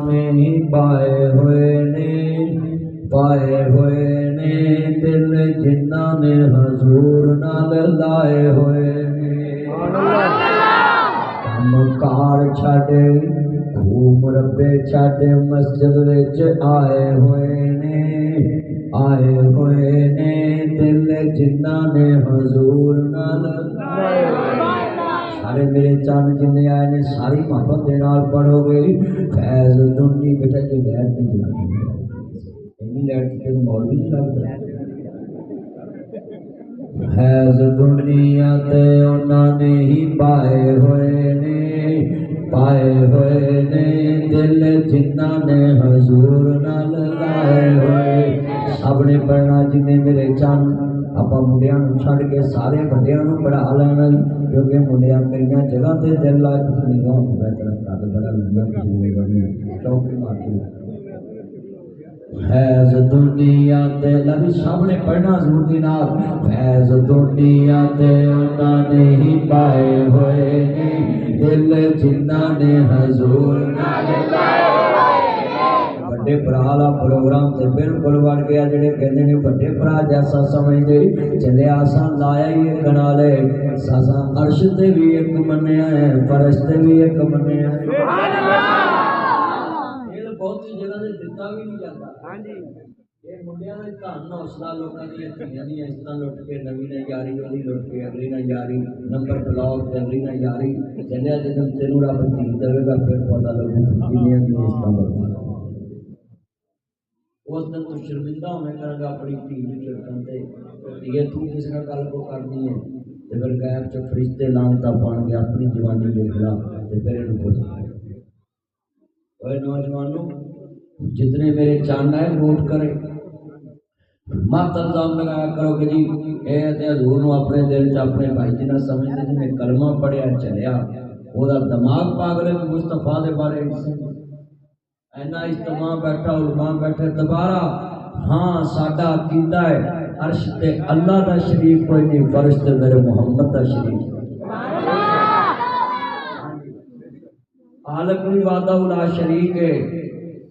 نے ہی پائے ہوئے نے دل جنہ نے حضور نال لائے ہوئے نے کار چھڈ گھوم ربے چھڈ مسجد وچ آئے ہوئے نے دل جنہ نے حضور نال لائے ہوئے سارے میرے چند جن آئے نے ساری محبت دے نال پڑھو گے فیض دنی بیٹا کی لہر نہیں جلانی لہر سے مولوی نہیں لگتا فیض دنیا تے انہاں نے ہی پائے ہوئے نے دل جنہ نے حضور نال لائے ہوئے سب نے پڑھنا جنہیں میرے چند آپ منڈیا چھڑ کے سارے بڑیا بڑھا لینا کیونکہ منڈیا میری جگہ سے دل لا کچھ نہیں گا بڑا لمبا چوکی مارتی فیض دنیا تے لبی سب نے پڑھنا ضرور دی نال فیض دنیا تے انہاں نے ہی پائے ہوئے نے دل جنہ نے حضور نال لائے بڑے بھرا والا پروگرام تے بالکل بڑھ گیا جڑے کہندے نے بڑے بھرا جیسا سمجھدے چلے آسان لایا ہی ایک نالے ساسا عرش تے بھی ایک منیا ہے فرشتے بھی ایک منیا ہے سبحان اللہ یہ بہت سی جگہ تے دتا بھی نہیں جاتا ہاں جی یہ منڈیاں دے دھن حوصلہ لوکاں دی دھیاں دی اس طرح لٹ کے نویں نہ یاری والی لٹ کے اگلی نہ یاری نمبر بلاک تے اگلی نہ یاری چلیا جدوں تینوں رب دی دے گا پھر پتہ لگے دنیا دی اس طرح اس دن تو شرمندہ ہونے کرے گا اپنی دھی نوں چھڑکن تے یہ تو کس نال گل کو کرنی ہے تے پھر غیب چ فرشتے لانتا بن کے اپنی جوانی دیکھ لا تے پھر اینوں پوچھ اوے نوجوانوں جتنے میرے چاند ہے نوٹ کرے مت الزام لگایا کرو کہ جی اے تے حضور نو اپنے دل چ اپنے بھائی جنہ سمجھدے جی میں کلمہ پڑھیا چلیا او دا دماغ پاگل ہے مصطفیٰ دے بارے اینا اجتماع بیٹھا علماء بیٹھے دوبارہ ہاں ساڈا عقیدہ ہے عرش تے اللہ دا شریف کوئی نہیں فرش تے میرے محمد دا شریف خالق بھی وحدہ لا شریک ہے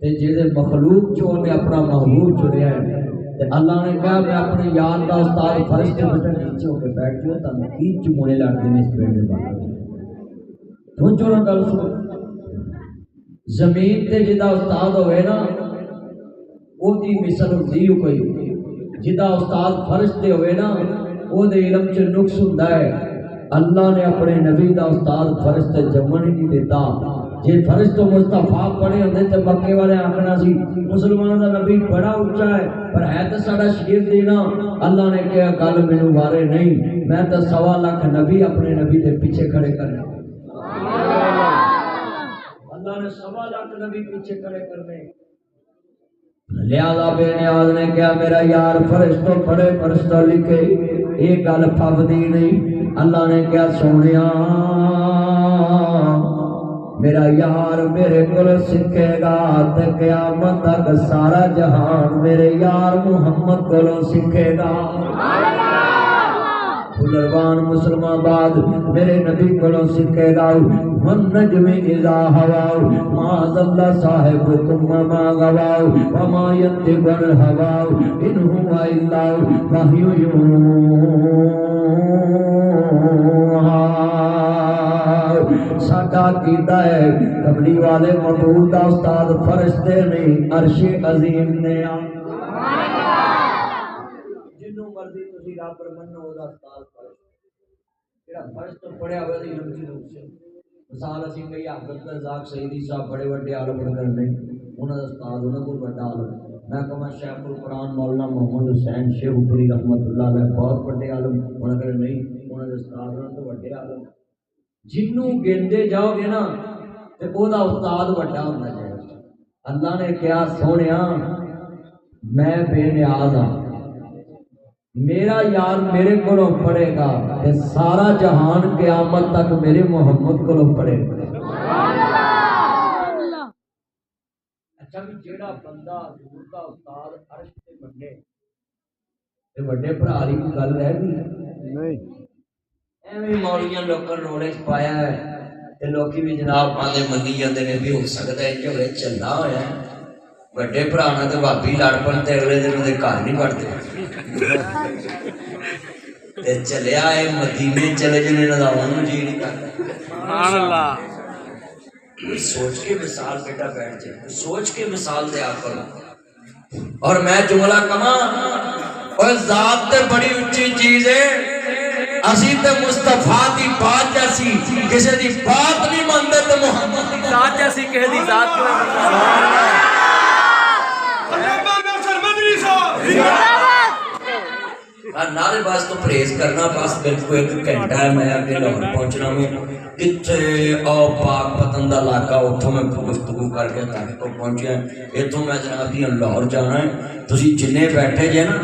تے جے مخلوق چوں نے اپنا محبوب چنیا ہے تے اللہ نے کہا میں اپنے یار دا استاد فرش تے نیچے ہو کے بیٹھ جاؤ تاں کی چمونے لڑتے نے اس پیڑ دے بارے سوچو نا گل سنو زمین تے جدا استاد ہوئے نا او دی مثل ہوندی کوئی جدا استاد فرش تے ہوئے نا او دے علم چ نقص ہوندا ہے اللہ نے اپنے نبی دا استاد فرش تے جمن ہی نہیں دیتا جے فرش تو مصطفیٰ پڑھے ہوندے تے مکے والے آکھنا سی مسلمان دا نبی بڑا اونچا ہے پر ہے تے ساڈا شریف دینا اللہ نے کہا گل مینوں وارے نہیں میں تے 1.25 لاکھ نبی اپنے نبی دے پیچھے کھڑے کرنے اللہ نے 1.25 لاکھ نبی پیچھے کھڑے کرنے لہذا بے نیاز نے کہا میرا یار فرشتوں پڑھے فرشتہ لکھے یہ گل پھبدی نہیں اللہ نے کہا سونیا میرا یار میرے کول سکھے گا تے قیامت تک سارا جہان میرے یار محمد کولوں سکھے گا بلروان مسلمان بعد میرے نبی کولوں سکھے گا والنجم اذا ہوا ما ضل صاحبکم وما غوا وما ينطق عن الهوى ان هو الا وحی یوحی ساڈا عقیدہ ہے قبلی والے مبعوث دا استاد فرشتے نہیں عرش عظیم نے جنوں مرضی تسی رب منو دا استاد جڑا فرشت پڑھیا ہوئے دی نمچی نمچی مثال اسی کئی حضرت رزاق سیدی صاحب بڑے بڑے عالم کرنے انہاں دا استاد انہاں کو بڑا عالم میں کہاں شیخ القرآن مولانا محمد حسین شیخ پوری رحمت اللہ علیہ بہت بڑے عالم انہاں کہ نہیں انہاں دے استاد انہاں تو بڑے عالم جنوں گنتے جاؤ گے نا تے او دا استاد بڑا ہونا چاہیے اللہ نے کہا سونیا میں بے نیاز ہاں میرا یار میرے کولوں پڑھے گا تے سارا جہان قیامت تک میرے محمد کولوں پڑھے گا اچھا بھی جیڑا بندہ حضور دا استاد عرش تے بنے تے بڑے بھرا دی گل رہ گئی نہیں ایویں مولویاں لوکاں روڑے پایا ہے لوکی بھی جناب آدھے منی جاتے ہیں بھی ہو سکتا ہے جھگڑے چلنا ہوا ہے بڑے برا نہ تو بھابی لڑ پن تے اگلے دن وہ گھر نہیں بڑھتے چلے آئے مدینے چلے جنے نداؤں جی نہیں کرتا سوچ کے مثال بیٹا بیٹھ جائے سوچ کے مثال دیا کرو اور میں جملہ کما اور ذات تے بڑی اچھی چیز ہے اسی تے مصطفیٰ دی بات جیسی کسی دی بات نہیں مانتے تے محمد دی ذات جیسی کہہ دی ذات کیوں نارے باز تو پریز کرنا بس بالکل ایک گھنٹہ ہے میں آگے لاہور پہنچنا میں کتنے او پاک پتندہ علاقہ اتھوں میں گفتگو کر کے تاکہ کو پہنچیا ہے اتھوں میں جناب دی لاہور جانا ہے تسی جنے بیٹھے جے نا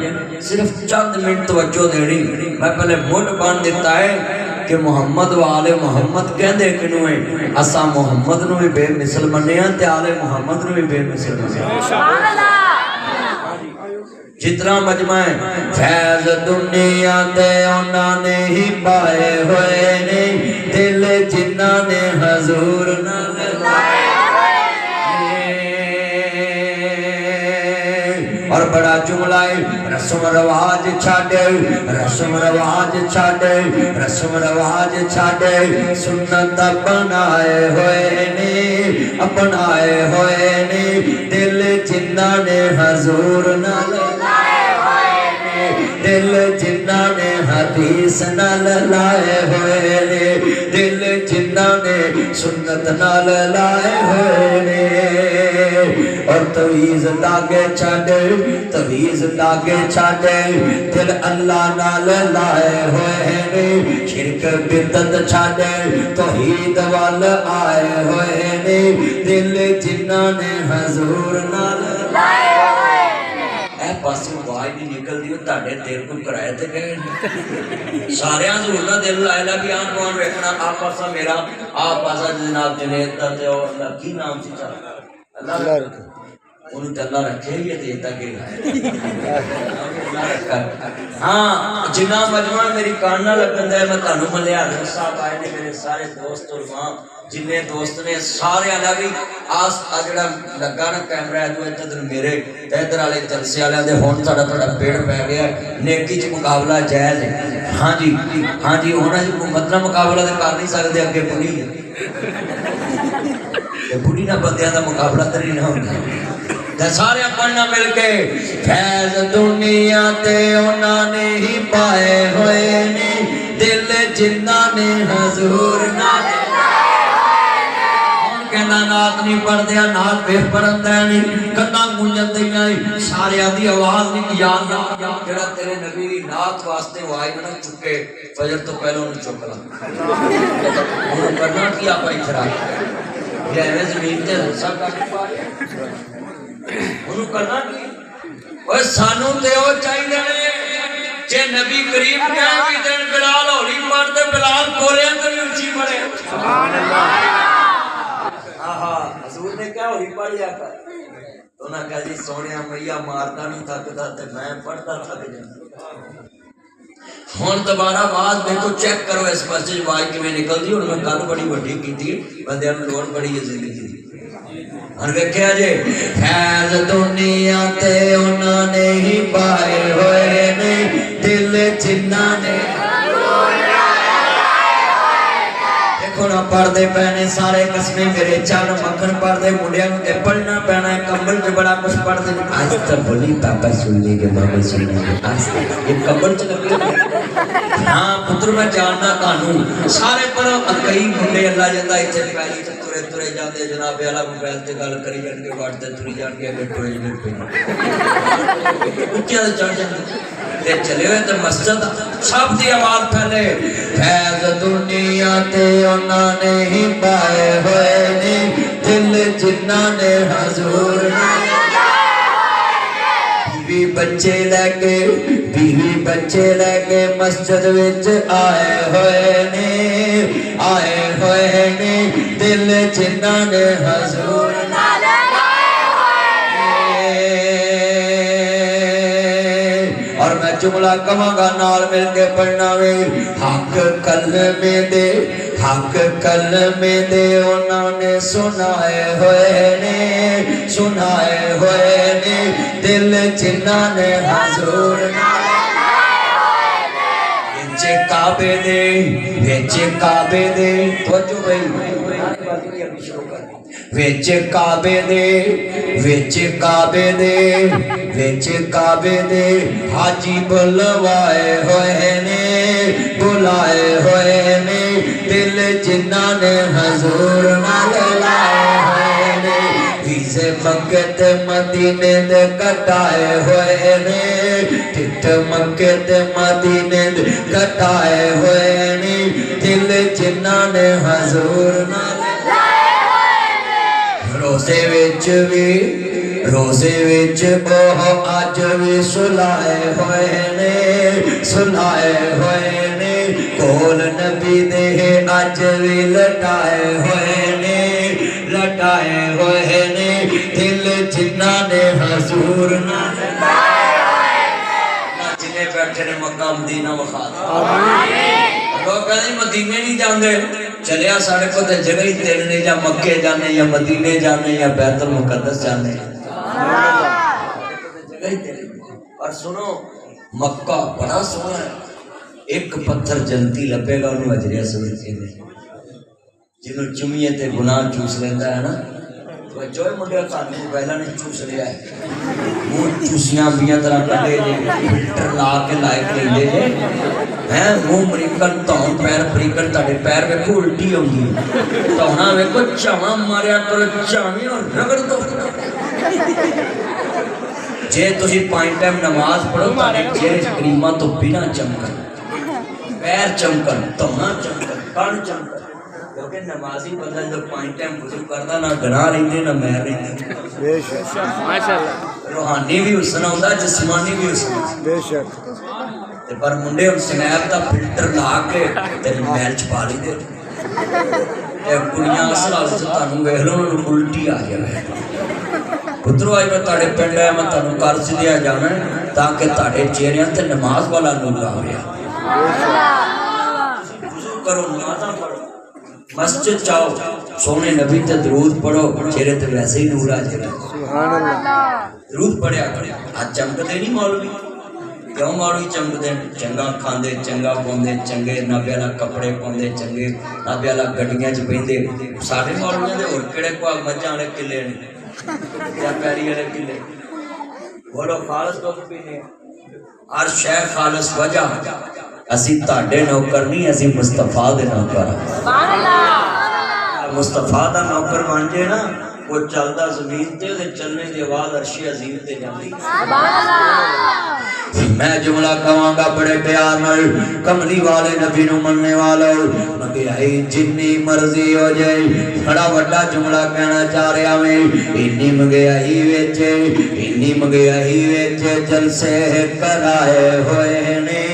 صرف چند منٹ توجہ دینی میں پہلے مڈ بان دیتا ہے کہ محمد و آل محمد کہندے کنوں ہیں اسا محمد نو بھی بے مثل مننے ہیں تے آل محمد نو بھی بے مثل مننے ہیں سبحان اللہ جتنا مجمع ہے فیض دنیا تے انہاں نے ہی پائے ہوئے نے دل جنہاں نے حضور نال لائے اور بڑا جملہ ہے رسم رواج چھاڑے رسم رواج چھاڑے رسم رواج چھاڑے سنت اپنائے ہوئے نے اپنائے ہوئے نے دل جنہاں نے حضور نال دل جنہاں نے حدیث نال لائے ہوئے نے دل جنہاں نے سنت نال لائے ہوئے نے اور تویز داغے چھاڑے تویز داغے چھاڑے دل اللہ نال لائے ہوئے نے شرک بدعت چھاڑے توحید وال آئے ہوئے نے دل جنہاں نے حضور نال لائے پاسی آواز نہیں نکل دی تاڑے دل کو کرائے تھے گئے سارے حضور نہ دل لائے لا بھی آن کون ویکھنا آپ پاسا میرا آپ پاسا جناب جنید دا تے اللہ کی نام سی چاہتا اللہ رکھے انہوں تے اللہ رکھے یہ دیتا کہ ہاں جنہ مجمع میری کاننا لگن ہے میں تانوں ملیا حضرت صاحب آئے نے میرے سارے دوست اور ماں جنہیں دوست نے سارے آدھا بھی آس آجڑا لگا نا کیمرہ ہے تو اتدر میرے تیدر آلے جلسے آلے آدھے ہون تھوڑا تھوڑا پیڑ پہ گیا نیکی چی مقابلہ جائز ہے ہاں جی ہونا جی مطلب مقابلہ دے کار نہیں سکتے اگے بڑی ہے بڑی نہ بندیاں دا مقابلہ تری نہ ہوتا سارے پڑھنا مل کے فیض دنیا تے انہاں نے ہی پائے ہوئے نے دل جنہاں نے حضور نال کہنا نات نہیں پڑھ دیا نات بے پڑھن دیا نہیں کنا گونجن دیا سارے آدھی آواز نہیں یاد جڑا تیرے نبی دی نات واسطے وائی نہ چکے فجر تو پہلے انہوں چک لا انہوں کرنا کیا پائی خراب یہ ایویں زمین تے سب کا پائے انہوں کرنا کیا اور سانوں تے او چاہیے جے نبی کریم کہے بھی دن بلال ہولی پڑھتے بلال کولے تے بھی اونچی پڑھے سبحان اللہ حضور نے کیا ہوئی پڑھ لیا کر تو نہ کہا جی سونیا میا مارتا نہیں تھکتا تے میں پڑھتا تھک جاتا ہون دوبارہ آواز میں کو چیک کرو اس مسجد بائی کی میں نکل دی اور میں گل بڑی وڈی کی تھی بندے میں روڈ بڑی ہے زندگی دی اور کہا جی فیض دنیا تے انہاں نے ہی پائے ہوئے نے دل جنہاں نے کھونا پڑھ دے پہنے سارے قسمیں میرے چار مکھن پڑھ دے مڈیاں تے پڑھنا پہنا ہے کمبل جو بڑا کچھ پڑھ دے آج تک بولی پاپا سن لے گے ماما سن لے گے آج تک یہ کمبل چ لگے ہاں پتر میں جاننا قانون سارے پڑھو کئی منڈے اللہ جاندہ ایچے پہلی ترے ترے جاندے جناب اعلیٰ موبائل تے گل کری جان کے واٹتے تری جان کے اگر ٹوئے جنے پہ کیا چڑھ جاندے تے چلے ہوئے تے مسجد سب دی آواز پھیلے فیض دنیا تے انہاں نے ہی پائے ہوئے نے دل جنہاں نے حضور بیوی بچے لے کے مسجد وچ آئے ہوئے نے دل جنہاں نے حضور اور میں جملہ کہاں گا نال مل کے پڑھنا وے حق کلمے دے حق کلمے دے انہوں نے سنائے ہوئے نے دل جنہ نے حضور کعبے دے توجہ بھائی وچ کعبے دے حاجی بلوائے ہوئے نے دل جنہ نے حضور نال لائے ہوئے نے ویزے مکے تے مدینے دے کٹائے ہوئے نے ٹھٹ مکے تے مدینے دے کٹائے ہوئے نے دل جنہ نے حضور نال روزے وچ بوہ آج بھی سلائے ہوئے نے کول نبی دے آج بھی لٹائے ہوئے نے دل جنہ نے حضور نال جنے بیٹھے نے مکہ مدینہ وخا لوگ کہتے مدینے نہیں جاندے چلیا ساڑھے کو تے جگہ ہی تیرے نے یا مکے جانے یا مدینے جانے یا بیت المقدس جانے جگہ ہی تیرے اور سنو مکہ بڑا سونا ہے ایک پتھر جنتی لبے گا انہوں اجرے اسود کہنے جنہوں چمیے تے گناہ چوس لیندہ ہے نا تو جوئے مڈیا کھانے پہلا نہیں چوس لیا ہے منہ چوسیاں بیاں طرح کٹے جے فلٹر لا کے لائق لے جے ہیں منہ مریکن تاؤں پیر پریکن تاڑے پیر میں کو الٹی ہوں گی تاؤنا میں کو چاہاں ماریا کرو چاہمی اور رگڑ دو جے تجھے پائن ٹائم نماز پڑھو تاڑے چیرے کریمہ تو بنا چمکن پیر چمکن تاؤنا چمکن کان چمکن کیونکہ نمازی بدل جو پائن ٹائم وضو کردا نہ گناہ رہندے نہ مہر رہندے ماشاءاللہ روحانی بھی حسن ہوندا جسمانی بھی حسن بے شک تے پر منڈے ہن سنیپ دا فلٹر لا کے تے محل چھپا لی دے اے کڑیاں اصل حال سے تانوں ویکھ لو انہوں الٹی آ جائے پترو آئی میں تاڑے پنڈ ہے میں تانوں قرض دیا جانا ہے تاکہ تاڑے چہریاں تے نماز والا نور آوے وضو کرو نمازاں پڑھو مسجد جاؤ سونے نبی تے درود پڑھو چہرے تے ویسے ہی نور آ جائے سبحان اللہ درود پڑھیا آج چمکتے نہیں مولوی کیوں مولوی چمکتے چنگا کھاندے چنگا پوندے چنگے نابے والا کپڑے پوندے چنگے نابے والا گڈیاں چ بیندے سارے مولویاں دے اور کیڑے کو مجھاں والے قلعے نے یا پیری والے قلعے بولو خالص دودھ پینے ہر شے خالص وجہ اسی تاڑے نوکر نہیں اسی مصطفیٰ دے نوکر سبحان اللہ مصطفیٰ دا نوکر بن جائے نا وہ چلدا زمین تے چلنے دی آواز عرش عظیم تے جاندی سبحان اللہ میں جملہ کہاں گا بڑے پیار نال کملی والے نبی نو مننے والا مگیائی جنی مرضی ہو جائے بڑا بڑا جملہ کہنا چاہ رہا میں انی مگیائی ویچ جلسے کرائے ہوئے نے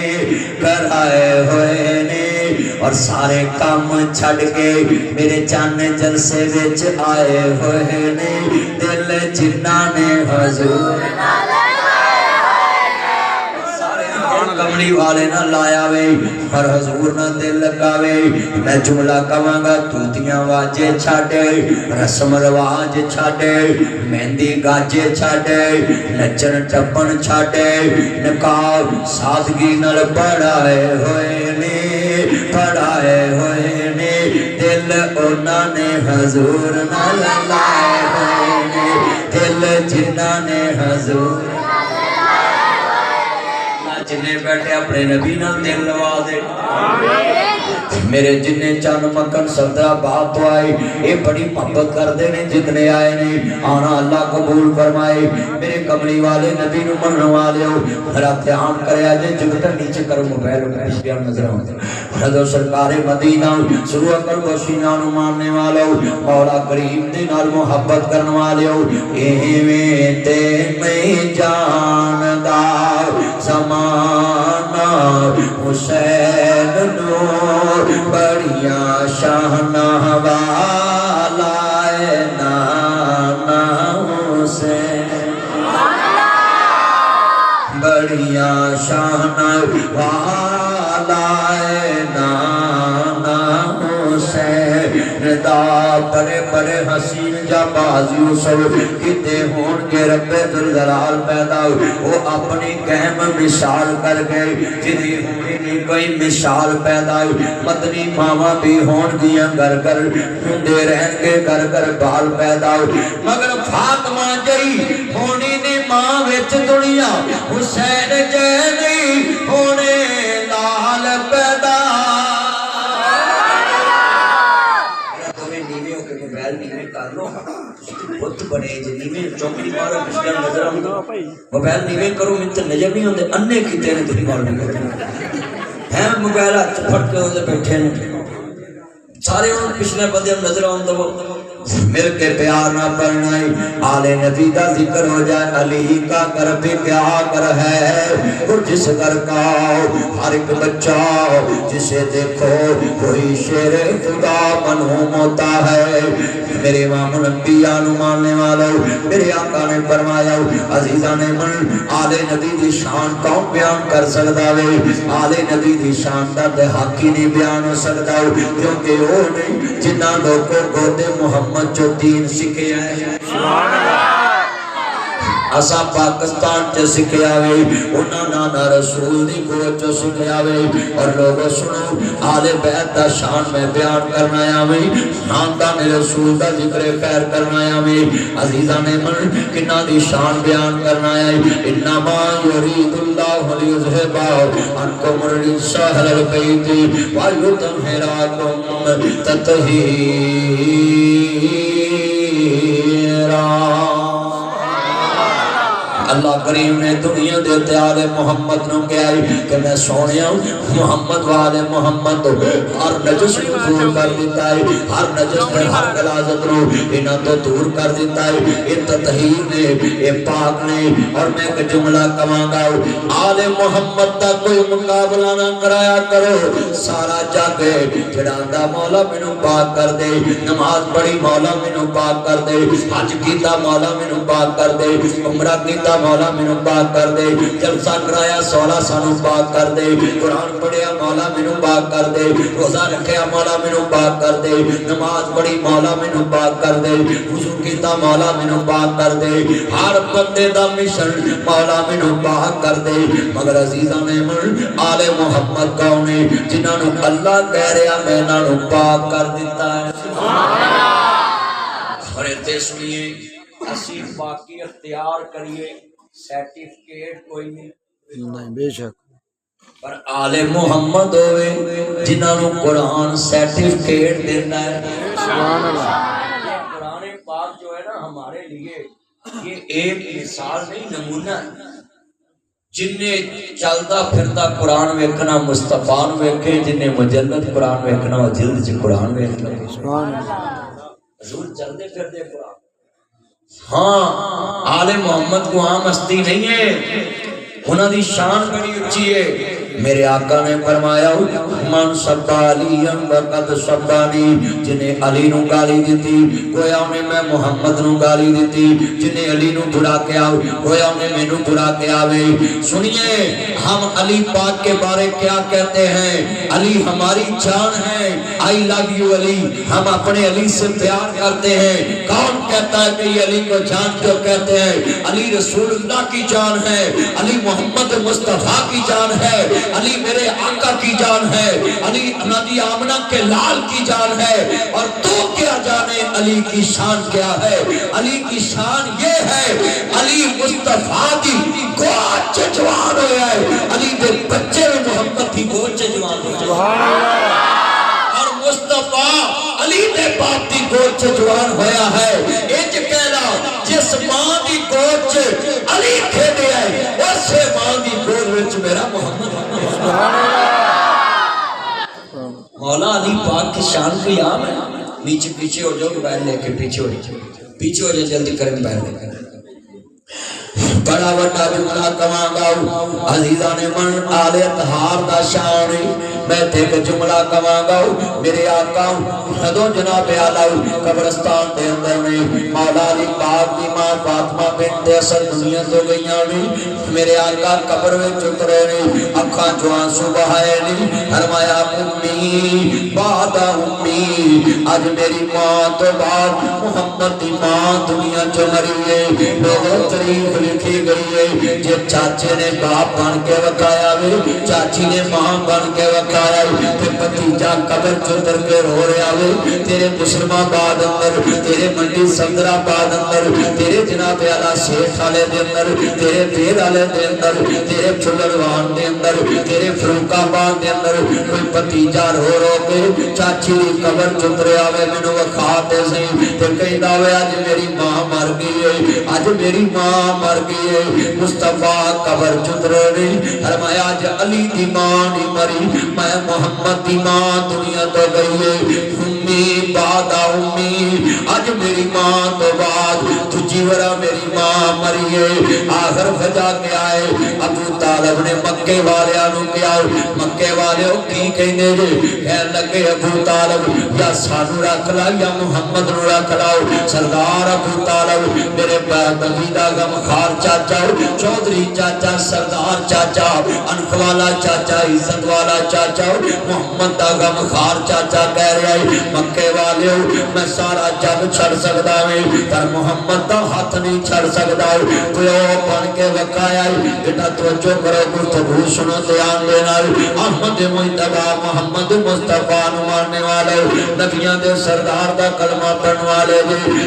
اور سارے کام چھڑ کے میرے چانے جلسے وچ آئے ہوئے نے دل جنہ نے حضور کملی والے نہ لایا وے اور حضور نہ دل لگاوے میں جملہ کہاں گا توتیاں واجے چھاڑے رسم رواج چھاڑے مہندی گاجے چھاڑے نچن ٹپن چھاڑے نکاح سادگی نال پڑھائے ہوئے نے دل انہاں نے حضور نال لائے ہوئے نے دل جنہ نے حضور جنہیں بیٹھے اپنے نبی نال دل لوا دے میرے جنہیں چند مکن صدرہ بات تو آئی یہ بڑی محبت کر دے نے جتنے آئے نے آنا اللہ قبول فرمائے میرے کملی والے نبی نو من والے ہو میرا دھیان کرے آجے جگتا نیچے کرو موبائل پیش بیان نظر آتے حضر سرکار مدینہ سرور کر بشینہ نو ماننے والے ہو مولا کریم دے نال محبت کرنے والے ہو ایویں تے میں جان دا زمانہ حسین نو بڑیاں شاہنہ والا نانا حسین بڑیاں شاہنہ والا نانا ندا بڑے بڑے حسین جاباز یوسف کتے ہون کے رب ذوالجلال پیدا وہ اپنی قہم مثال کر گئے جنہیں ہونی نہیں کوئی مثال پیدا مدنی ماما بھی ہون دیا گھر گھر ہندے رہن کے گھر گھر بال پیدا مگر فاطمہ جئی ہونی نہیں ماں وچ دنیا حسین جینی ہونے لال پیدا تمہیں نیوے ہو کے موبائل نیوے کر لو بہت بڑے جی نیوے چوکڑی مارو پچھلے نظر آؤں موبائل نیوے کرو من تو نظر نہیں ہوندے اننے کیتے نے تھی مارو نیوے ہیں موبائل ہاتھ پھٹ کے ہوندے بیٹھے نے سارے ان پچھلے بندے ہم نظر آؤں دو مل کے پیار نہ پڑھنائی آل نبی دا ذکر ہو جائے علی کا کر بھی پیار ہے اور جس گھر کا ہر ایک بچہ جسے دیکھو کوئی شیر خدا منہوم ہوتا ہے میرے امام الانبیاء نو ماننے والوں میرے آقا نے فرمایا عزیزاں نے من آل نبی دی شان کون بیان کر سکدا وے آل نبی دی شان دا تے حقی نہیں بیان ہو سکدا کیونکہ وہ نہیں جنہاں لوگوں کو دے محمد جو دین سکھے آئے سبحان اللہ اسا پاکستان چ سکھے آوے انہاں نانا رسول دی کو چ سکھے آوے اور لوگوں سنو آل بیت دا شان میں بیان کرنا آوے خاندان رسول دا ذکر خیر کرنا آوے عزیزان من کنہ دی شان بیان کرنا آئے انما یرید اللہ لیذہب عنکم الرجس اہل البیت ویطہرکم تطہیرا اللہ کریم نے دنیا دیتے آل محمد نو کیا ہے کہ میں سونیا محمد والے محمد ہر نجس کو دور کر دیتا ہے ہر نجس نے ہر غلاظت نو انہاں تو دور کر دیتا ہے یہ تطہیر نے یہ پاک نے اور میں ایک جملہ کہاں گا آل محمد دا کوئی مقابلہ نہ کرایا کرو سارا جگ جڑاندا مولا مینوں پاک کر دے نماز پڑھی مولا مینوں پاک کر دے حج کیتا مولا مینوں پاک کر دے عمرہ کیتا مولا مینوں پاک کر دے جلسہ کرایا سولا سانو پاک کر دے قرآن پڑھیا مولا مینوں پاک کر دے روزہ رکھیا مولا مینوں پاک کر دے نماز پڑھی مولا مینوں پاک کر دے وضو کیتا مولا مینوں پاک کر دے ہر بندے دا مشن مولا مینوں پاک کر دے مگر عزیزاں نے من آل محمد کون ہے جنہاں نو اللہ کہہ رہا میں انہاں نو پاک کر دیتا ہے سبحان اللہ اور تے سنیے اسی باقی اختیار کریے سرٹیفکیٹ کوئی نہیں بے شک پر آل محمد ہوئے جنہاں نو قرآن سرٹیفکیٹ دیتا ہے سبحان اللہ قرآن پاک جو ہے نا ہمارے لیے یہ ایک مثال نہیں نمونہ ہے جن نے چلتا پھرتا قرآن ویکھنا مصطفیٰ نو ویکھے جن نے مجلد قرآن ویکھنا وہ جلد چ قرآن ویکھنا سبحان اللہ حضور چلتے پھرتے قرآن ہاں آل محمد کو عام ہستی نہیں ہے انہاں دی شان بڑی اچھی ہے میرے آقا نے فرمایا من سبا علی وقد سبانی جنہیں علی نو گالی دیتی گویا انہیں میں محمد نو گالی دیتی جنہیں علی نو برا کیا گویا انہیں میں نو برا کیا سنیے ہم علی پاک کے بارے کیا کہتے ہیں علی ہماری جان ہے I love you علی ہم اپنے علی سے پیار کرتے ہیں کون کہتا ہے کہ یہ علی کو جان کیوں کہتے ہیں علی رسول اللہ کی جان ہے علی محمد مصطفیٰ کی جان ہے علی میرے آقا کی جان ہے علی نبی آمنہ کے لال کی جان ہے اور تو کیا جانے علی کی شان کیا ہے علی کی شان یہ ہے علی مصطفیٰ دی گوچ جوان ہویا ہے علی دے بچے میں محمد دی گوچ جوان ہویا ہے اور مصطفیٰ علی دے باپ دی گوچ جوان ہویا ہے ایج کہلا جس ماں دی گوچ علی کھیدے ہے اسے ماں دی گوچ وچ میرا محمد مولا علی پاک کی شان کو یاد ہے نیچے پیچھے ہو جاؤ موبائل لے کے پیچھے ہو جاؤ جلدی کریں موبائل لے کر بڑا بڑا جملہ کماں گاؤ عزیزان من آل اطہار دا شان میں ایک جملہ کہاں گا میرے آقا جدوں جناب آلا قبرستان دے اندر نے مولا علی پاک دی ماں فاطمہ بنت اسد دنیا تو گئیاں نے میرے آقا قبر وچ اترے نے اکھاں چوں آنسو بہائے نے فرمایا امی بعد امی اج میری ماں تو بعد محمد دی ماں دنیا چ مری ہے لوگوں تاریخ لکھی گئی ہے جے چاچے نے باپ بن کے وکایا وے چاچی نے ماں بن کے وکایا تے بھتیجا قبر چ اتر کے رو رہا وے تیرے مسلم آباد اندر تیرے منڈی صدر آباد اندر تیرے جناب اعلی شیخ والے دے اندر تیرے پیر والے دے اندر تیرے چلڑوان دے اندر تیرے فروخ آباد دے اندر کوئی بھتیجا رو رو کے چاچی دی قبر چ اتریا وے مینوں وکھا تے سی تے کہندا وے اج میری ماں مر گئی ہے اج میری ماں مر گئی ہے مصطفیٰ قبر چ اترے نے فرمایا اج علی دی ماں نہیں مری میں محمد دی ماں دنیا تو گئی ہے امی بعد امی اج میری ماں تو بعد تجھی ورا میری ماں مری ہے آخر فجا کے آئے ابو طالب نے مکے والیاں نو کیا مکے والیو کی کہنے جے کہن لگے ابو طالب یا سانو رکھ لا یا محمد نو رکھ لاؤ سردار ابو طالب میرے نبی دا غم خار چاچا چودھری چاچا سردار چاچا انف والا چاچا عزت والا چاچا محمد دا غم خار چاچا کہہ رہا ہے مکے والیو میں سارا جگ چھڑ سکدا میں پر محمد دا ہاتھ نہیں چھڑ سکدا پیو بن کے وکایا بیٹا توجہ کرو گفتگو سنو دھیان دے نال احمد مجتبی محمد مصطفیٰ نو ماننے والے نبیاں دے سردار دا کلمہ پڑھن والے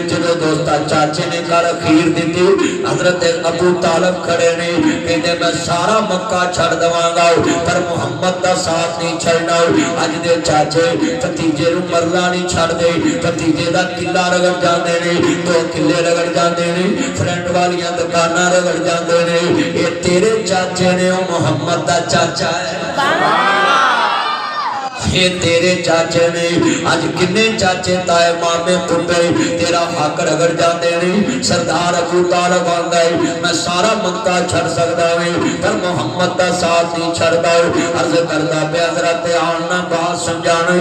جدوں دوستا چاچے نے کر اخیر دیتی حضرت ابو طالب کھڑے نے کہتے میں سارا مکہ چھڑ دواں گا پر محمد دا ساتھ نہیں چھڑنا اج دے چاچے بھتیجے نو مرلا نہیں چھڑ دے بھتیجے دا قلعہ رگڑ جاندے نے دو قلعے رگڑ جاندے نے فرنٹ والیاں دکاناں رگڑ جاندے نے اے تیرے چاچے نے او محمد دا چاچا ہے یہ تیرے چاچے نے آج کنے چاچے تائے مامے پھپے تیرا حق رگڑ جاندے نے سردار ابو طالب آندا ہے میں سارا مکہ چھڑ سکدا ہوں پر محمد دا ساتھ نہیں چھڑدا عرض کردا پہ حضرت آنا بات سمجھانا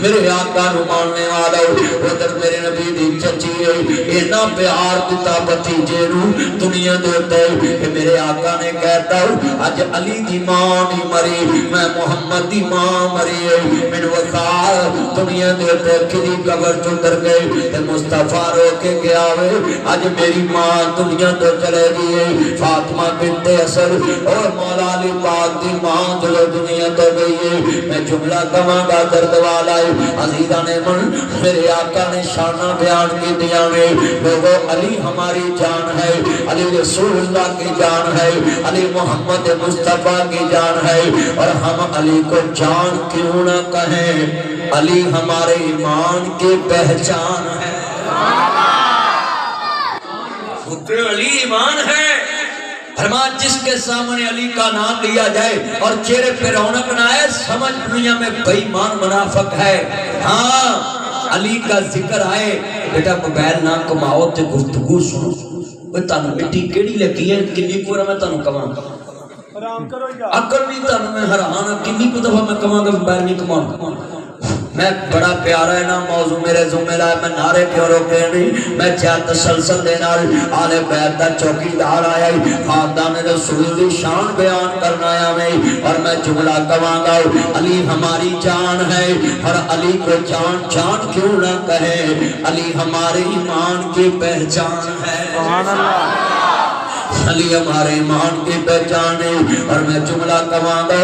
میرے آقا نو ماننے والا ادھر میرے نبی دی چچی ہے اینا پیار دیتا بھتیجے نو دنیا دے کہ میرے آقا نے کہتا اج علی دی ماں نہیں مری میں محمد دی ماں مری ہے من وقار دنیا دے کدی قبر چ اتر گئے تے مصطفیٰ رو کے گیا وے اج میری ماں دنیا تو چلے گئی ہے فاطمہ بنت اسد اور مولا علی پاک دی ماں جو دنیا تو گئی ہے میں جملہ کہاں گا درد والا ہے عزیزان من میرے آقا نے شانہ بیان کی دیا نے لوگوں علی ہماری جان ہے علی رسول اللہ کی جان ہے علی محمد مصطفیٰ کی جان ہے اور ہم علی کو جان کیوں نہ کہیں علی ہمارے ایمان کی پہچان ہے خود علی ایمان ہے فرمان جس کے سامنے علی کا نام لیا جائے اور چہرے پہ رونق نہ آئے سمجھ دنیا میں بے ایمان منافق ہے ہاں علی کا ذکر آئے بیٹا موبائل نہ کماؤ تے گفتگو سنو وہ تانوں مٹی کیڑی لگی ہے کنی کو میں تانوں کہاں اکل بھی تانوں میں حیران کنی کو دفعہ میں کہاں گا موبائل نہیں کماؤں میں بڑا پیارا ہے نا موضوع میرے ذمہ لائے میں نعرے کیوں روکے نہیں میں چاہ تسلسل دینا آل بیت دا چوکی دار آیا خاندان رسول دی شان بیان کرنا آیا میں اور میں جملہ کہاں گا علی ہماری جان ہے اور علی کو جان جان کیوں نہ کہے علی ہمارے ایمان کی پہچان ہے سبحان اللہ علی ہمارے ایمان کی پہچان ہے اور میں جملہ کہاں گا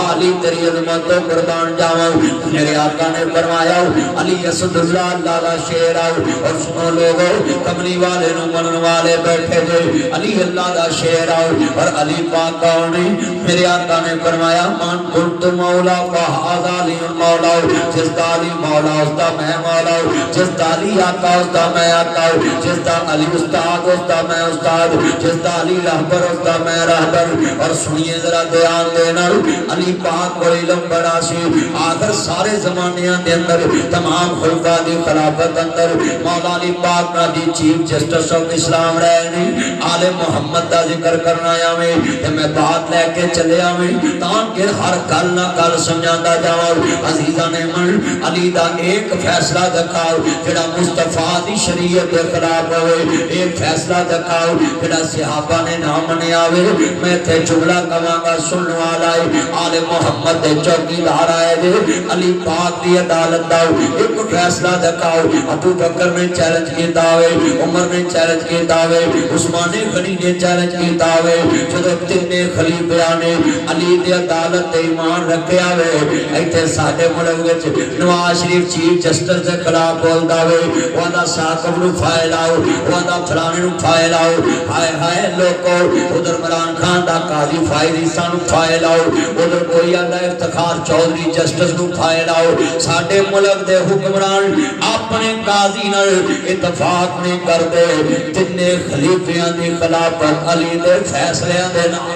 علی تیری عظمت و قربان جاواں میرے آقا نے فرمایا علی اسد اللہ اللہ کا شیر اور سنو لوگوں کملی والے نو منن والے بیٹھے تھے علی اللہ کا شیر اور علی پاک کون ہے میرے آقا نے فرمایا من قلت مولا فہذا علی مولا جس دا علی مولا اس دا میں مولا جس دا علی آقا اس دا میں آقا جس دا علی استاد اس دا میں استاد جس دا علی رہبر ہوتا میں رہبر اور سنیے ذرا دھیان دینا علی پاک کو علم بڑا سی آخر سارے زمانیاں دے اندر تمام خلفاء دی خلافت اندر مولا علی پاک نا دی چیف جسٹس آف اسلام رہے نہیں آل محمد دا ذکر کرنا یا میں بات لے کے چلے آویں تاکہ ہر گل نہ گل سمجھاتا جاؤ عزیزاں نے من علی دا ایک فیصلہ دکھاؤ جڑا مصطفیٰ دی شریعت کے خلاف ہوئے ایک فیصلہ دکھاؤ جڑا صحابہ نے نہ منیا ہوئے میں تے جملہ کہاں گا سننے والا ہے آل محمد دے چوکیدار آئے دے علی پاک دی عدالت داؤ ایک فیصلہ دکھاؤ ابو بکر نے چیلنج کیتا ہوئے عمر نے چیلنج کیتا ہوئے عثمان غنی نے چیلنج کیتا ہوئے جدو تینے خلیفے آنے علی دی عدالت دے ایمان رکھے آوے ایتے ساڑھے ملک وچ نواز شریف چیف جسٹس دے خلاف بولدا ہوئے وہاں ساکب نو فائل آؤ وہاں فلانے نو فائل آؤ ہائے ہائے لوگو ادھر عمران خان دا قاضی فائل عیسیٰ نو فائل آؤ ادھر کوئی آدھا افتخار چودھری جسٹس نو فائل آؤ ساڑھے ملک دے حکمران اپنے قاضی نال اتفاق نہیں کر دے تینے خلیفیاں دی خلافت علی دے فیصلے دے نام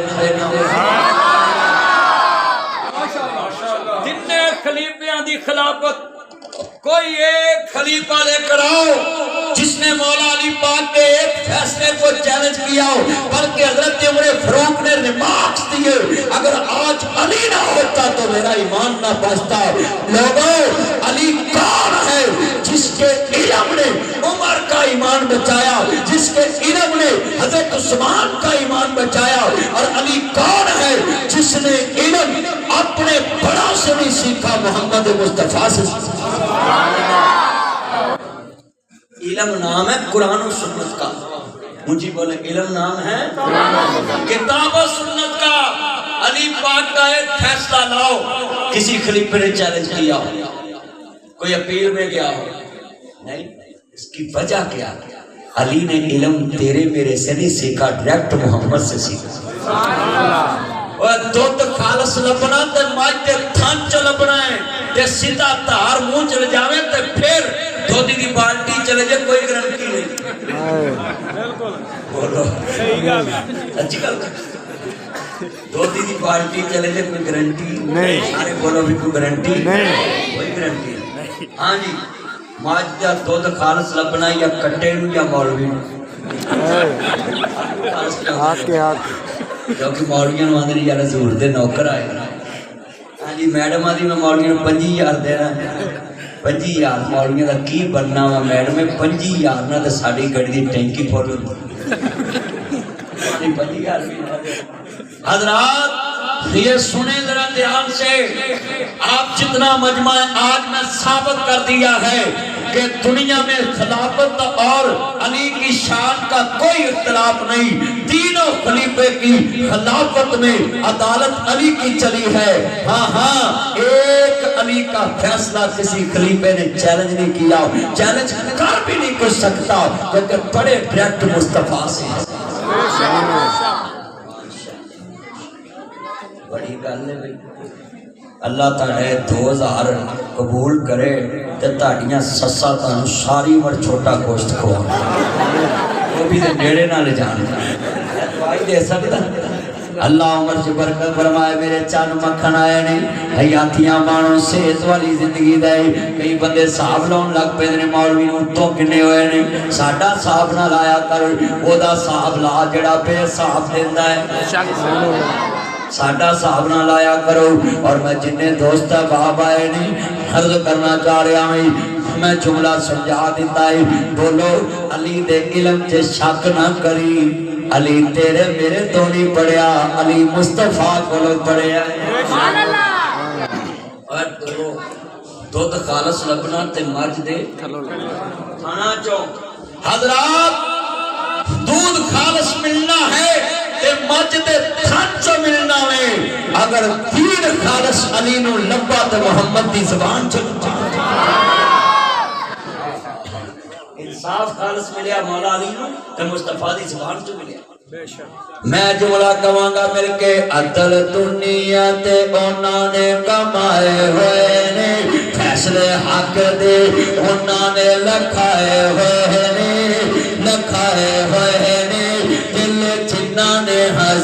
جتنے خلیفیاں دی خلافت کوئی ایک خلیفہ لے کر آؤ جس نے مولا علی پاک کے ایک فیصلے کو چیلنج کیا ہو بلکہ حضرت عمر فاروق نے ریمارکس دیے اگر آج علی نہ ہوتا تو میرا ایمان نہ بچتا لوگوں علی کون ہے جس کے علم نے عمر کا ایمان بچایا جس کے علم نے حضرت عثمان کا ایمان بچایا اور علی کون ہے جس نے علم اپنے بڑا سے نہیں سیکھا محمد مصطفیٰ سے علم نام ہے قرآن و سنت کا مجھے بولے علم نام ہے کتاب و سنت کا علی پاک کا ایک فیصلہ لاؤ کسی خلیفے نے چیلنج کیا ہو کوئی اپیل میں گیا ہو نہیں اس کی وجہ کیا علی نے علم تیرے میرے سے نہیں سیکھا ڈائریکٹ محمد سے سیکھا اور دودھ خالص لبنا تے ماجتے تھان چ لبنا ہے تے سیدھا تار منہ چل جاوے تے پھر دودھی دی بالٹی چلے جائے کوئی گارنٹی نہیں بولو سچی گل دودھی دی بالٹی چلے جائے کوئی گارنٹی نہیں ارے بولو بھی کوئی گارنٹی نہیں کوئی گارنٹی نہیں ہاں جی ماج دا دودھ خالص لبنا یا کٹے نو یا مولوی نو ہاتھ کے ہاتھ کیونکہ مولویاں نو آندے یار حضور دے نوکر آئے ہاں جی میڈم آدھی میں مولویاں نو 50,000 دینا 50,000 مولویاں دا کی بننا وا میڈم 50,000 نہ تے ساڈی گاڑی دی ٹینکی فل ہوندی 50,000 حضرات یہ سنیں ذرا دھیان سے آپ جتنا مجمع آج میں ثابت کر دیا ہے کہ دنیا میں خلافت اور علی کی شان کا کوئی اختلاف نہیں تینوں خلیفے کی خلافت میں عدالت علی کی چلی ہے ہاں ہاں ایک علی کا فیصلہ کسی خلیفے نے چیلنج نہیں کیا چیلنج کر بھی نہیں کر سکتا کیونکہ بڑے ڈائریکٹ مصطفیٰ سے بڑی گل ہے اللہ تعالی 2000 قبول کرے تے تہاڈیاں سساں تانوں ساری عمر چھوٹا گوشت کھوا وہ بھی تے نیڑے نہ لے جان دعائی دے سکتا اللہ عمر سے برکت فرمائے میرے چان مکھن آئے نہیں حیاتیاں مانو صحت والی زندگی دے کئی بندے صاحب لون لگ پہ دنے مولوی نو تو کنے ہوئے نہیں ساڑھا صاحب نہ لایا کر او دا صاحب لا جڑا بے صاحب دیندہ ہے ساڑھا صاحب نہ لایا کرو اور میں جنہیں دوست باب آئے نہیں عرض کرنا چاہ رہا ہوں میں جملہ سمجھا دیتا ہے بولو علی دے علم سے شک نہ کری علی تیرے میرے تو نہیں پڑھیا علی مصطفیٰ کو لوگ پڑھیا اور دودھ خالص لبنا تے مجھ دے کھانا چو حضرات دودھ خالص ملنا ہے تے مجھ دے تھانچو ملنا ہے اگر دین خالص علی نو لبا تے محمد دی زبان چلو انصاف خالص ملیا مولا علی نو تے مصطفیٰ دی زبان چو ملیا میں جملہ کہاں گا مل کے عدل دنیا تے اونا نے کمائے ہوئے نے فیصلے حق دے اونا نے لکھائے ہوئے نے لکھائے ہوئے نے دل چنا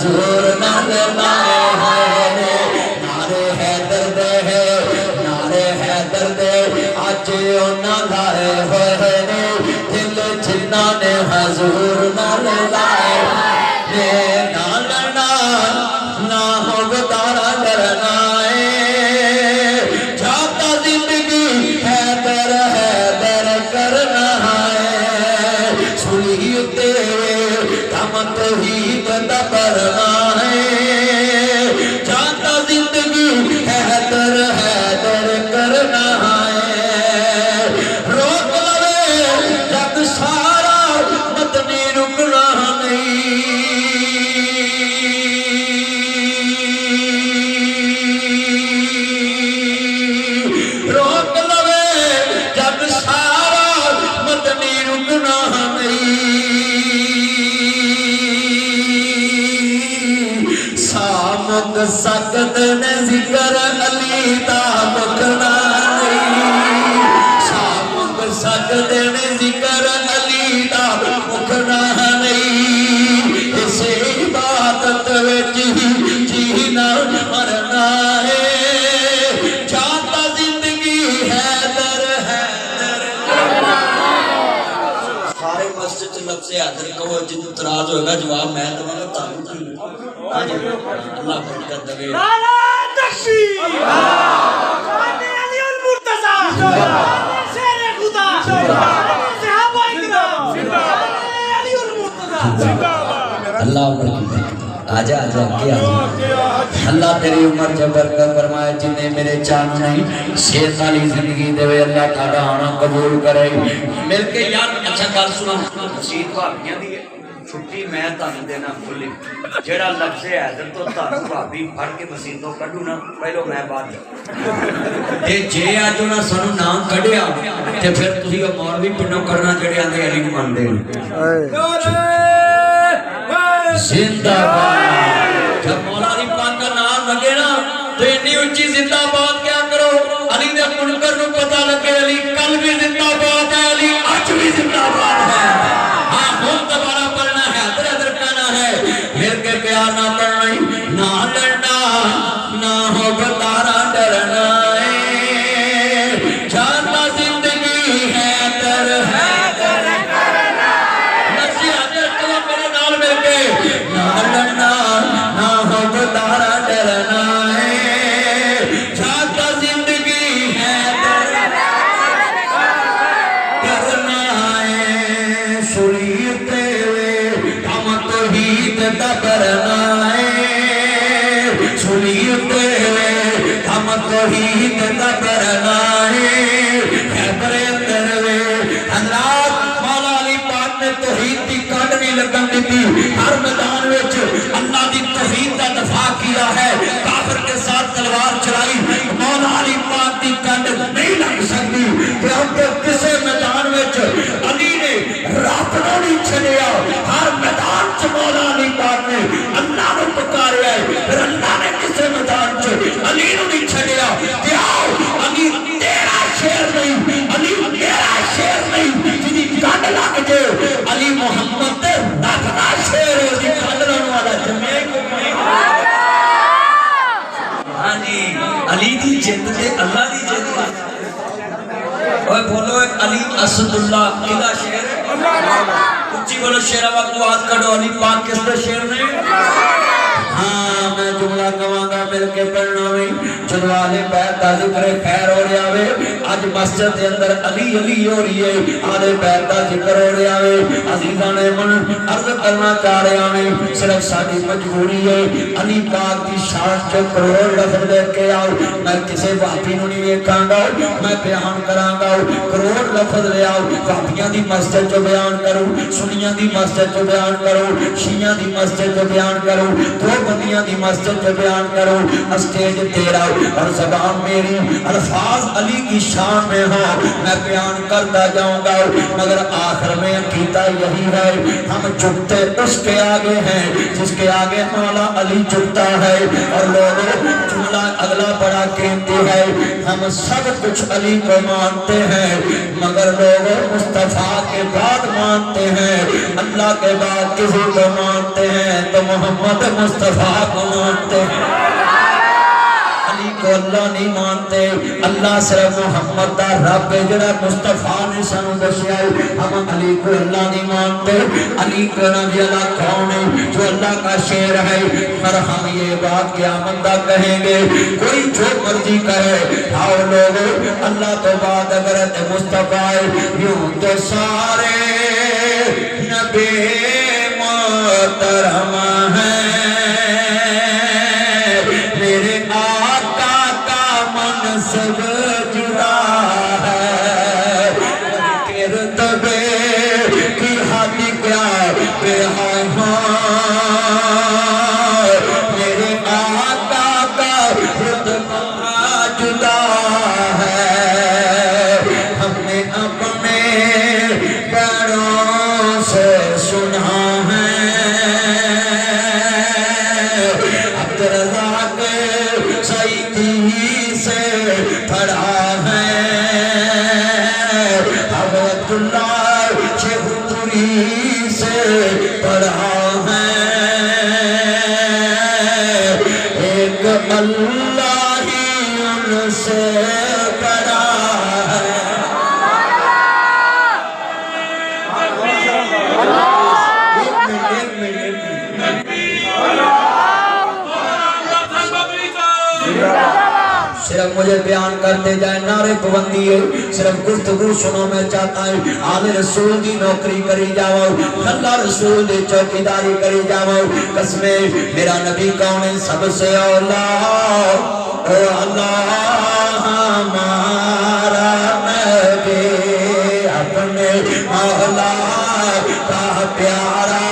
حضور نال لائے ہوئے نے نعرے حیدر دے نعرے حیدر دے اج انہاں لائے ہوئے نے دل جنہاں نے حضور نال لائے نے نہ لڑنا نہ ہو گدارا ڈرنا جاتا زندگی حیدر حیدر کرنا ہے سلی تے دم توحید دا برنا ہے جاتا زندگی حیدر حیدر کرنا ہے روک لوے جگ سارا مدنی رکنا نہیں روک لوے جگ سارا مدنی رکنا نہیں سامک سکت نے ذکر علی دا مکنا نہیں سامک سکت نے ذکر علی دا مکنا نہیں اس عبادت وچ ہی جینا مرنا ہے جاتا زندگی حیدر حیدر سارے مسجد چ لفظ حیدر کہو جن اعتراض ہوئے گا جواب میں دوں گا تانوں ہاں جی اللہ برکت دے نعرہ تکبیر سبحان علی المرتضی شیر خدا صحابہ کرام علی المرتضی اللہ برکت دے آجا آجا کیا اللہ تیری عمر جبر کا فرمائے جنہیں میرے چانو نہیں شیخ علی زندگی دے وے اللہ تعالیٰ آنا قبول کرے مل کے یار اچھا گل سنا مسجد بھابیاں دی چھٹی میں تانوں دینا بھولی جیڑا لفظ حیدر تو تانوں بھابی پھڑ کے مسجدوں کڈو نا پہلو میں بعد تے جے اج انہاں سانوں نام کڈیا تے پھر تسی او مولوی پنوں کرنا جڑے آندے علی نوں مانتے زندہ باد جب مولا علی پاک کا نام لگے نا تو اتنی اونچی زندہ باد کیا کرو علی دے منکر نوں پتہ لگے علی کل بھی زندہ باد ہے علی اج بھی زندہ باد ہے ہاں ہن دوبارہ پڑھنا ہے حیدر حیدر کہنا ہے مل کے پیار نہ پڑھنا نہ لڑنا نہ ہو گدارا ڈرنا جاتا زندگی حیدر حیدر کرنا نصیحت کرو میرے نال مل کے نہ لڑنا نہ ہو گدارا ڈرنا جاتا زندگی حیدر کرنا سلیت ہم توحید دا برنا سلیت ہم توحید دا برنا حیدر اندر حضرات مولا علی پاک نے توحید دی کڈ نہیں لگن دیتی ہر میدان وچ اللہ دی توحید دا دفاع کیا ہے کافر کے ساتھ تلوار چلائی مولا علی پاک دی کڈ نہیں لگ سکتی کیونکہ کسے میدان وچ علی نے رب نوں نہیں چھڈیا ہر میدان چ مولا علی پاک نے اللہ نوں پکاریا ہے پھر اللہ نے کسے میدان چ علی نوں نہیں چھڈیا کہ آؤ علی تیرا شیر نہیں علی تیرا شیر نہیں جدی کڈ لگ جائے علی محمد تے رب دا شیر ہے جی کڈ لگن والا جمعے کو ہاں جی علی دی جت تے اللہ دی جت اوے بولو ایک علی اسد اللہ کدا شیر اونچی بولو شیر آواز کڈو علی پاک کس دا شیر نہیں ہاں میں جملہ کہاں گا مل کے پڑھنا میں جدو آلے بیت دا ذکر خیر ہو رہا ہے آج مسجد کے اندر علی علی ہو رہی ہے آلے بیت دا ذکر ہو رہا ہے عزیزان من عرض کرنا چاہ رہا ہے صرف ساری مجبوری ہے علی پاک کی شان جو کروڑ لفظ دیکھ کے آؤ میں کسے واپی نو نہیں دیکھاں گا میں بیان کراں گا کروڑ لفظ لے آؤ واپیاں دی مسجد جو بیان کروں سنیاں دی مسجد جو بیان کروں شیعہ دی مسجد جو بیان کروں دو بندیاں دی مسجد جو بیان کروں اسٹیج تیرا اور زبان میری الفاظ علی کی شان میں ہو میں بیان کرتا جاؤں گا مگر آخر میں عقیدہ یہی ہے ہم جھکتے اس کے آگے ہیں جس کے آگے مولا علی جھکتا ہے اور لوگوں جملہ اگلا بڑا قیمتی ہے ہم سب کچھ علی کو مانتے ہیں مگر لوگوں مصطفیٰ کے بعد مانتے ہیں اللہ کے بعد کسی کو مانتے ہیں تو محمد مصطفیٰ کو مانتے ہیں علی کو اللہ نہیں مانتے اللہ صرف محمد دا رب جڑا مصطفیٰ نے سانو دسیا ہم علی کو اللہ نہیں مانتے علی کو نبی اللہ کون ہے جو اللہ کا شیر ہے پر ہم یہ بات قیامت تک کہیں گے کوئی جو مرضی کہے آؤ لوگوں اللہ تو بعد اگر مصطفیٰ یوں تو سارے نبی محترم ہیں میرے آقا کا منصب جدا ہے کرتبے کی حد کیا بے میرے آقا کا رتبہ جدا ہے ہم نے اپنے بڑوں سے سنا ہے عبدالرزاق سعیدی سے پڑھا ہے عبداللہ شیخ پوری سے پڑھا ہے ایک اللہ ہی ان سے پڑھا ہے صرف مجھے بیان کرتے جائے نعرے پابندی ہے صرف گفتگو سنو میں چاہتا ہے آل رسول دی نوکری کری جاؤ اللہ رسول دی چوکیداری کری جاؤ قسمیں میرا نبی کون ہے سب سے اولا او اللہ ہمارا نبی اپنے مولا کا پیارا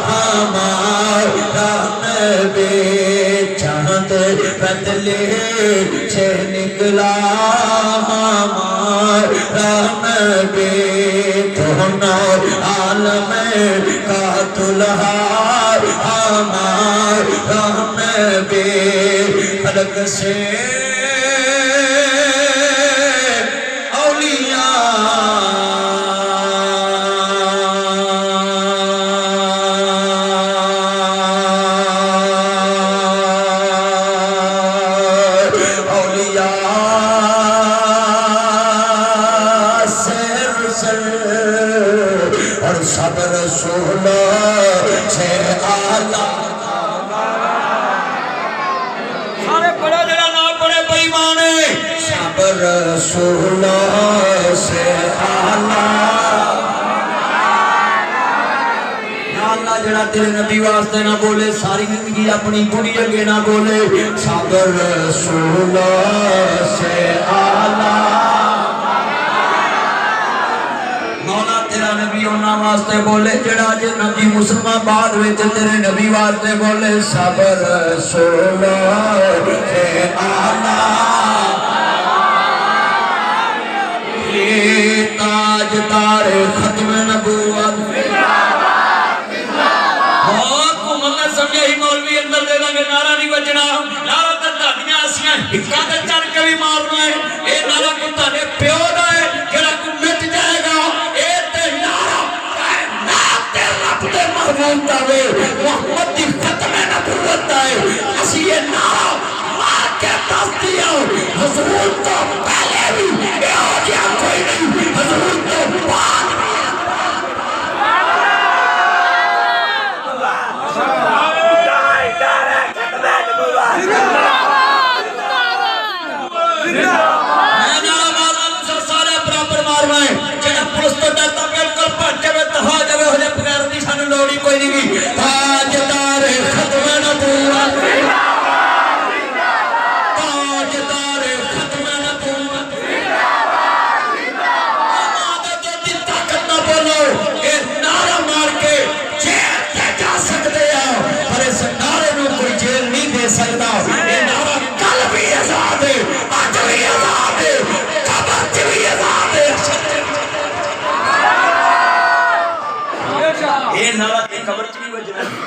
ہمارا نبی چاند بدلے سے نکلا ہمارا نبی دونوں عالم کا دلہا ہمارا نبی خلق سے سب رسول سے آلہ سارے پڑھے جڑا نہ پڑھے بے ایمان ہے سب رسول سے آلہ یا اللہ جڑا تیرے نبی واسطے نہ بولے ساری زندگی اپنی بڑی اگے نہ بولے سب رسول سے آلہ نبی ہونا واسطے بولے جڑا جے نبی مسلمان بعد وچ تیرے نبی واسطے بولے صبر رسول سے آلہ یہ تاجدار ختم نبوت سمجھے ہی مولوی اندر دے لگے نعرہ نہیں بچنا نعرہ تے دھاڑیاں اسیاں ہکاں تے چڑھ کے بھی مارنا ہے اے نعرہ کو تانے پیو دا ہے جڑا کو مٹ جائے گا اے تے نعرہ کائنات تے رب دے محبوب دا وے محمد دی ختم نبوت دا ہے اسی یہ نعرہ مار کے دس دیا حضور تو پہلے بھی اے ہو جیا کوئی نہیں حضور تو بعد کوئی نہیں تاجدار ختم نبوت تاجدار ختم نبوت عادت دی طاقت نہ بولو اے نعرہ مار کے جیل تے جا سکتے ہو پر اس نعرے نو کوئی جیل نہیں دے سکتا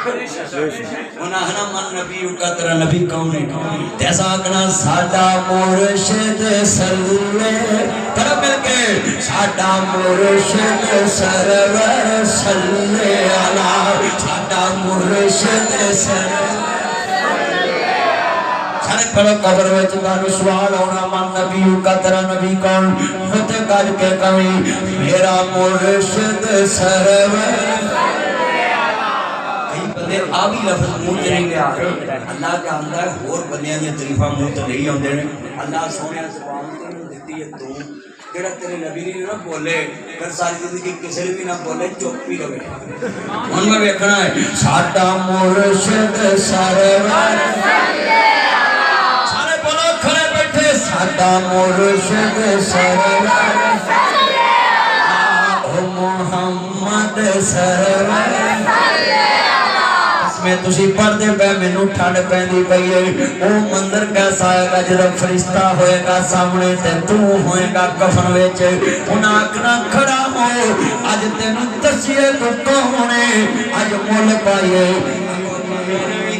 ونحن من نبی کا تیرا نبی کون ہے تیسا آکنا ساڈا مرشد صلی طرف مل کے ساڈا مرشد سرور صلی علی ساڈا مرشد سرور سارے پڑھو قبر وچ تانوں سوال ہونا من نبی کا تیرا نبی کون فتح کر کے کمی میرا مرشد سرور آبی لفظ منہ تے نہیں لیا اللہ کا آندا ہے اور بندیاں دی تعریفاں منہ تے نہیں آندے نے اللہ سونے زبان تے دتی ہے تو جڑا تیرے نبی نے نہ بولے پھر ساری زندگی کسے بھی نہ بولے چپ ہی رہے ہن میں ویکھنا ہے ساڈا مرشد سرور سارے بولو کھڑے بیٹھے ساڈا مرشد سرور محمد سرور میں تسی پڑھتے پہ مینوں ٹھنڈ پیندی پئی ہے او منظر کیسا ہے گا جب فرشتہ ہوئے گا سامنے تے تو ہوئے گا کفن وچ انہاں آکھنا کھڑا ہو اج تینوں دسیے تو کون ہے اج مول پائیے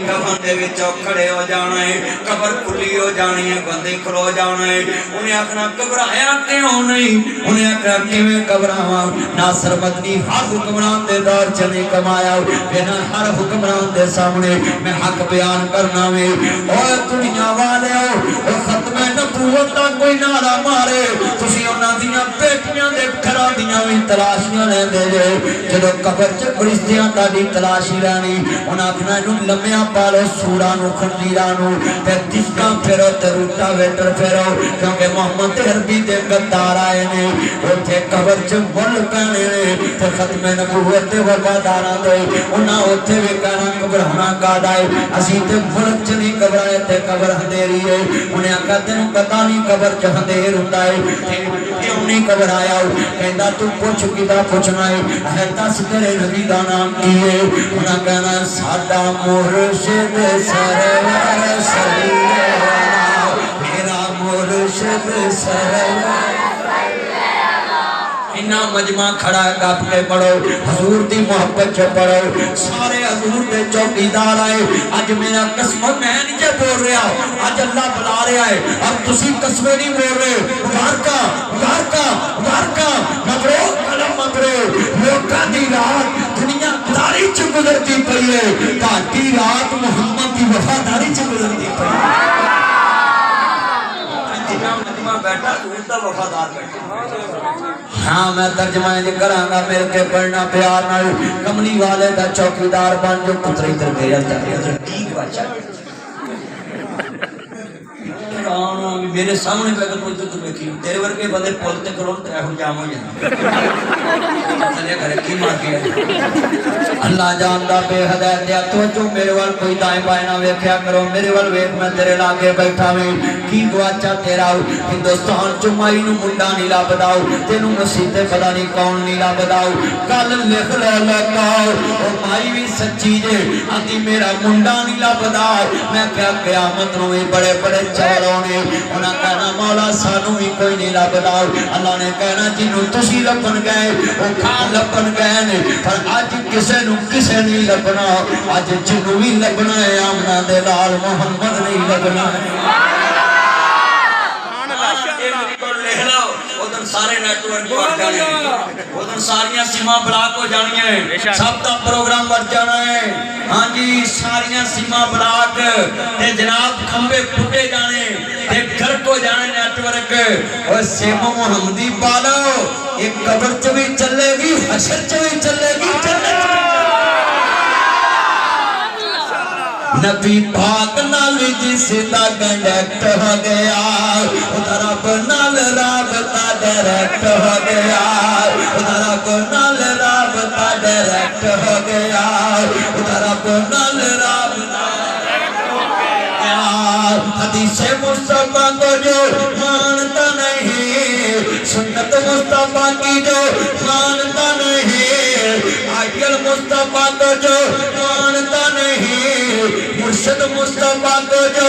کفن دے وچ کھڑے ہو جانا ہے قبر کھلی ہو جانی ہے بندے کھلو جانا ہے انہیں آکھنا گھبرایا کیوں نہیں انہیں آکھنا کیویں گھبراواں ناصر مدنی ہر حکمران دے دور چ نہیں کمایا بنا ہر حکمران دے سامنے میں حق بیان کرنا وے اوے دنیا والیو او ختم نبوت دا کوئی نعرہ مارے تسی انہاں دیاں بیٹیاں دے گھراں دیاں وی تلاشیاں لیندے جے جدوں قبر چ فرشتیاں دی تلاشی لانی انہاں آکھنا اینوں لمیاں پالو سوراں نو خنزیراں نو تے دسکاں پھیرو تے روٹا ویٹر پھیرو کیونکہ محمد عربی دے غدار آئے نے اوتھے قبر چ مل پینے نے تے ختم نبوت دے وفاداراں دے انہاں اوتھے وی کہنا گھبرانا کادا ہے اسی تے ملک چ نہیں گھبرائے تے قبر اندھیری ہے انہیں آکھا تینوں پتہ نہیں قبر چ اندھیر ہوندا ہے کیوں نہیں گھبرایا کہندا تو پوچھ کیدا پوچھنا ہے دس تیرے نبی دا نام کی ہے انہاں کہنا ساڈا مرشد سرور صلی اللہ میرا مرشد سرور انہا مجمع کھڑا ہے کپ کے پڑھو حضور دی محبت چ پڑھو سارے حضور دے چوکیدار آئے اج میرا قسم میں نہیں بول رہا اج اللہ بلا رہا ہے اب تسی قسمیں نہیں بول رہے مبارکہ مبارکہ مبارکہ مبروک علم مبروک لوکاں دی رات دنیا داری چ گزرتی پئی ہے تہاڈی رات محمد دی وفاداری چ گزرتی پئی ہے بیٹھا تو وفادار بیٹھا ہاں میں ترجمہ کراں گا مل کے پڑھنا پیار نال کملی والے دا چوکیدار بن جو پتری تے میرا چاہیے ٹھیک بچا میرے سامنے بیٹھا کوئی تو دیکھی تیرے ورگے بندے پل تے کھلون تے ہو جام ہو جانا چلے گھر کی مار کے اللہ جاندا بے ہدایت دیا توجہ میرے وال کوئی دائیں بائیں نہ ویکھیا کرو میرے وال ویکھ میں تیرے لاگے بیٹھا میں کی گواچا تیرا ہندوستان چ مائی نو منڈا نہیں لبدا تینوں مسیتے پتہ نہیں کون نہیں لبدا کل لکھ لے لگاؤ او مائی بھی سچی جے آندی میرا منڈا نہیں لبدا میں کیا قیامت نو بڑے بڑے چہروں نے انہاں کہنا مولا سانو بھی کوئی نہیں لبدا اللہ نے کہنا جنوں تسی لبن گئے او کھان لبن گئے نے پر اج کسے نو کسے نہیں لبنا اج جنوں بھی لبنا ہے آمنہ دے لال محمد نہیں لبنا ہے سارے نیٹ ورک بڑھ جانے ادھر ساریاں سیما بلاک ہو جانی ہیں سب کا پروگرام بڑھ جانا ہے ہاں جی ساریاں سیما بلاک تے جناب کھمبے پھٹے جانے تے گھر کو جانے نیٹ ورک اور سیما محمدی پالو ایک قبر چ بھی چلے گی حشر چ بھی چلے گی جنت نبی پاک نال جس دا کنیکٹ ہو گیا ادھر رب نال رابطہ ڈائریکٹ ہو گیا ادھر رب نال رابطہ ڈائریکٹ ہو گیا ادھر رب نال رابطہ حدیث مصطفیٰ کو جو مانتا نہیں سنت مصطفیٰ کی جو مانتا نہیں آئیل مصطفیٰ کو جو مانتا نہیں مرشد مصطفیٰ کو جو